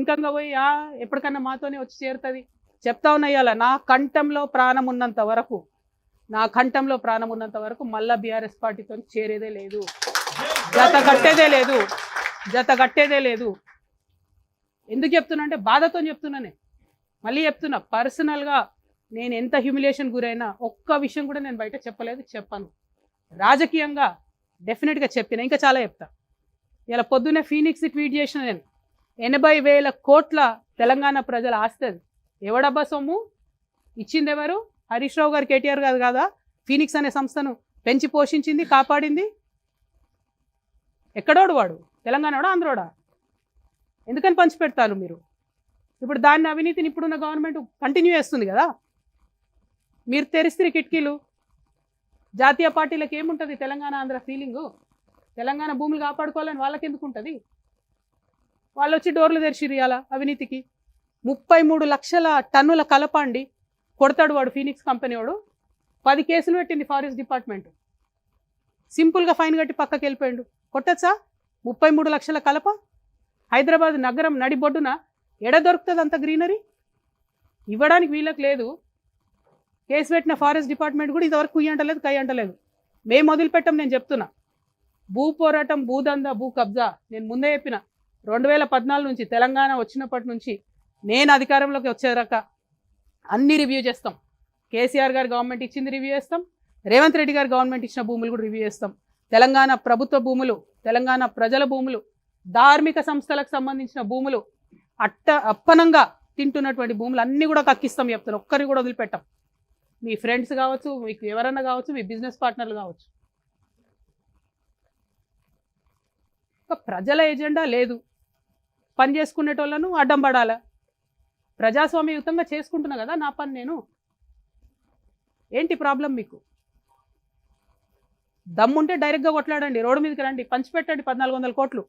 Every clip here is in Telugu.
ఇంకా పోయి ఎప్పటికన్నా మాతోనే వచ్చి చేరుతుంది చెప్తా ఉన్నాయాల. నా కంఠంలో ప్రాణం ఉన్నంత వరకు మళ్ళా బీఆర్ఎస్ పార్టీతో చేరేదే లేదు, జత కట్టేదే లేదు. ఎందుకు చెప్తున్నా అంటే బాధతో చెప్తున్నానే. మళ్ళీ చెప్తున్నా, పర్సనల్గా నేను ఎంత హ్యూమిలేషన్ గురైనా ఒక్క విషయం కూడా నేను బయట చెప్పను. రాజకీయంగా డెఫినెట్గా చెప్పిన, ఇంకా చాలా చెప్తా. ఇలా పొద్దున్నే ఫీనిక్స్ ట్వీట్ చేసిన నేను, 80,000 కోట్ల తెలంగాణ ప్రజల ఆస్తుంది. ఎవడబ్బా సొమ్ము ఇచ్చింది? ఎవరు? హరీష్ రావు గారు, కేటీఆర్ గారు కాదా ఫీనిక్స్ అనే సంస్థను పెంచి పోషించింది, కాపాడింది? ఎక్కడోడు వాడు? తెలంగాణోడా, ఆంధ్రోడా? ఎందుకని పంచిపెడతారు మీరు? ఇప్పుడు దాన్ని, అవినీతిని ఇప్పుడున్న గవర్నమెంట్ కంటిన్యూ చేస్తుంది కదా. మీరు తెరిస్తే కిటికీలు. జాతీయ పార్టీలకు ఏముంటుంది తెలంగాణ ఆంధ్ర ఫీలింగు? తెలంగాణ భూములు కాపాడుకోవాలని వాళ్ళకి ఎందుకు ఉంటుంది? వాళ్ళు వచ్చి డోర్లు తెరిచిరు ఇవాళ అవినీతికి. 33 లక్షల టన్నుల కలప అండి కొడతాడు వాడు, ఫీనిక్స్ కంపెనీ వాడు. 10 కేసులు పెట్టింది ఫారెస్ట్ డిపార్ట్మెంట్. సింపుల్గా ఫైన్ కట్టి పక్కకి వెళ్ళిపోయాడు. కొట్టచ్చా? 33 లక్షల కలప హైదరాబాద్ నగరం నడిబొడ్డున ఎడ దొరుకుతుంది అంత గ్రీనరీ? ఇవ్వడానికి వీళ్ళకి లేదు. కేసు పెట్టిన ఫారెస్ట్ డిపార్ట్మెంట్ కూడా ఇంతవరకు కుయ్యంటలేదు, కయ్యంటలేదు. మేము వదిలిపెట్టాం. నేను చెప్తున్నా, భూ పోరాటం, భూదందా, భూ కబ్జా నేను ముందే చెప్పిన. 2014 నుంచి తెలంగాణ వచ్చినప్పటి నుంచి నేను అధికారంలోకి వచ్చేదాకా అన్ని రివ్యూ చేస్తాం. కేసీఆర్ గారు గవర్నమెంట్ ఇచ్చింది రివ్యూ చేస్తాం, రేవంత్ రెడ్డి గారు గవర్నమెంట్ ఇచ్చిన భూములు కూడా రివ్యూ చేస్తాం. తెలంగాణ ప్రభుత్వ భూములు, తెలంగాణ ప్రజల భూములు, ధార్మిక సంస్థలకు సంబంధించిన భూములు, అప్పనంగా తింటున్నటువంటి భూములు అన్నీ కూడా కక్కిస్తాం చెప్తాను. ఒక్కరి కూడా వదిలిపెట్టాం. మీ ఫ్రెండ్స్ కావచ్చు, మీకు ఎవరన్నా కావచ్చు, మీ బిజినెస్ పార్ట్నర్లు కావచ్చు. ఒక ప్రజల ఎజెండా లేదు, పని చేసుకునేటోళ్ళను అడ్డం పడాలా. ప్రజాస్వామ్యయుతంగా చేసుకుంటున్నా కదా నా పని నేను. ఏంటి ప్రాబ్లం మీకు? దమ్ముంటే డైరెక్ట్గా కొట్లాడండి, రోడ్డు మీదకి రండి, పంచిపెట్టండి 1400 కోట్లు.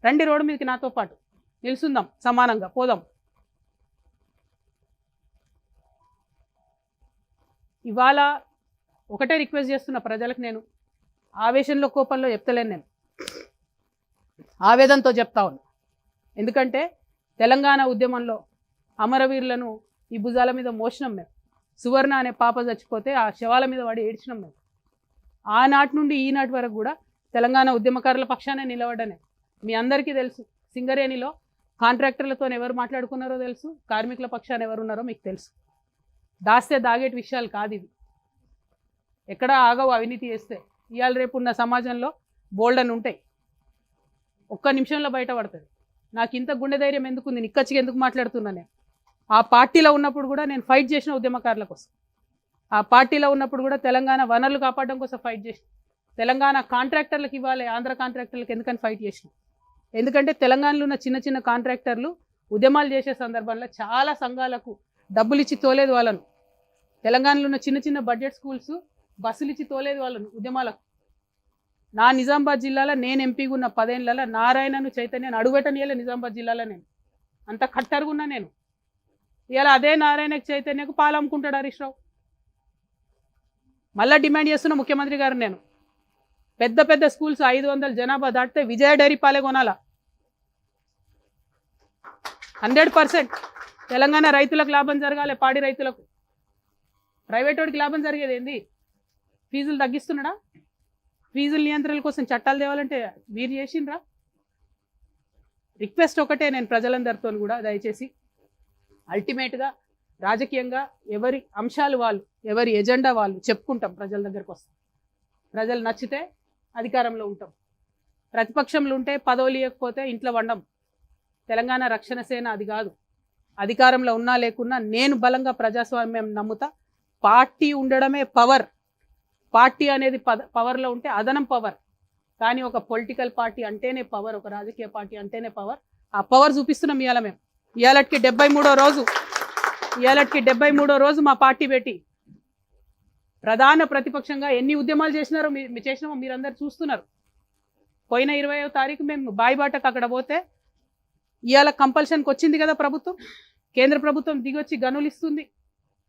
రండి రోడ్డు మీదకి నాతో పాటు, నిలుసుందాం, సమానంగా పోదాం. ఇవాళ ఒకటే రిక్వెస్ట్ చేస్తున్న ప్రజలకు, నేను ఆవేశంలో కోపంలో చెప్తలేను, నేను ఆవేదనతో చెప్తా ఉన్నా. ఎందుకంటే తెలంగాణ ఉద్యమంలో అమరవీరులను ఈ భుజాల మీద మోసినాం మేము. సువర్ణ అనే పాప చచ్చిపోతే ఆ శవాల మీద పడి ఏడ్చినాం మేము. ఆనాటి నుండి ఈనాటి వరకు కూడా తెలంగాణ ఉద్యమకారుల పక్షానే నిలబడ్డానే. మీ అందరికీ తెలుసు, సింగరేణిలో కాంట్రాక్టర్లతో ఎవరు మాట్లాడుకున్నారో తెలుసు, కార్మికుల పక్షాన ఎవరు ఉన్నారో మీకు తెలుసు. దాస్తే దాగేటి విషయాలు కాదు ఇవి. ఎక్కడ ఆగవు అవినీతి చేస్తే. ఇవాళ రేపు ఉన్న సమాజంలో బోల్డన్ ఉంటాయి, ఒక్క నిమిషంలో బయటపడుతుంది. నాకు ఇంత గుండె ధైర్యం ఎందుకుంది, నిక్కచ్చిగా ఎందుకు మాట్లాడుతున్నా? నేను ఆ పార్టీలో ఉన్నప్పుడు కూడా నేను ఫైట్ చేసిన ఉద్యమకారుల కోసం. ఆ పార్టీలో ఉన్నప్పుడు కూడా తెలంగాణ వనరులు కాపాడడం కోసం ఫైట్ చేసిన. తెలంగాణ కాంట్రాక్టర్లకు ఇవ్వాలి, ఆంధ్ర కాంట్రాక్టర్లకు ఎందుకని ఫైట్ చేసిన? ఎందుకంటే తెలంగాణలో ఉన్న చిన్న చిన్న కాంట్రాక్టర్లు ఉద్యమాలు చేసే సందర్భంలో చాలా సంఘాలకు డబ్బులు ఇచ్చి తోలేదు వాళ్ళను. తెలంగాణలో ఉన్న చిన్న చిన్న బడ్జెట్ స్కూల్స్ బస్సులు ఇచ్చి తోలేదు వాళ్ళను ఉద్యమాలకు. నా నిజామాబాద్ జిల్లాలో నేను ఎంపీగా ఉన్న 10 ఏళ్లలో నారాయణను, చైతన్యను అడుగుపెట్టనియలే నిజామాబాద్ జిల్లాలో. నేను అంత కట్టరుగున్నా. నేను ఇలా అదే నారాయణకు, చైతన్యకు పాలు అమ్ముకుంటాడు హరీష్ రావు. మళ్ళీ డిమాండ్ చేస్తున్న ముఖ్యమంత్రి గారు, నేను పెద్ద పెద్ద స్కూల్స్ 500 జనాభా దాటితే విజయ డైరీ పాలే కొనాలా. 100% తెలంగాణ రైతులకు లాభం జరగాలి, పాడి రైతులకు. ప్రైవేట్ వాడికి లాభం జరిగేది ఏంది? ఫీజులు తగ్గిస్తున్నాడా? ఫీజుల నియంత్రణల కోసం చట్టాలు తేవాలంటే మీరు చేసిండ్రా? రిక్వెస్ట్ ఒకటే నేను ప్రజలందరితో కూడా, దయచేసి అల్టిమేట్గా రాజకీయంగా ఎవరి అంశాలు వాళ్ళు, ఎవరి ఎజెండా వాళ్ళు చెప్పుకుంటాం, ప్రజల దగ్గరకు వస్తాం. ప్రజలు నచ్చితే అధికారంలో ఉంటాం, ప్రతిపక్షంలో ఉంటే పదవులు ఇవ్వకపోతే ఇంట్లో వండం. తెలంగాణ రక్షణ సేన అది కాదు. అధికారంలో ఉన్నా లేకున్నా నేను బలంగా ప్రజాస్వామ్యం నమ్ముతా. పార్టీ ఉండడమే పవర్. పార్టీ అనేది పవర్లో ఉంటే అదనం పవర్. కానీ ఒక పొలిటికల్ పార్టీ అంటేనే పవర్, ఒక రాజకీయ పార్టీ అంటేనే పవర్. ఆ పవర్ చూపిస్తున్నాం ఇవాళ మేము. ఇవాళకి 73వ రోజు మా పార్టీ పెట్టి ప్రధాన ప్రతిపక్షంగా ఎన్ని ఉద్యమాలు చేసినారో చేసినామో మీరందరూ చూస్తున్నారు. పోయిన 20వ తారీఖు మేము బాయిబాటకు అక్కడ పోతే ఇవాళ కంపల్షన్కి వచ్చింది కదా ప్రభుత్వం. కేంద్ర ప్రభుత్వం దిగొచ్చి గనులు ఇస్తుంది,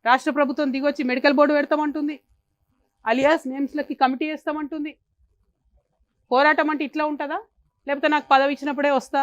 రాష్ట్ర ప్రభుత్వం దిగొచ్చి మెడికల్ బోర్డు పెడతామంటుంది, అలియాస్ నేమ్స్లకి కమిటీ వేస్తామంటుంది. పోరాటం అంటే ఇట్లా ఉంటుందా? లేకపోతే నాకు పదవి ఇచ్చినప్పుడే వస్తా,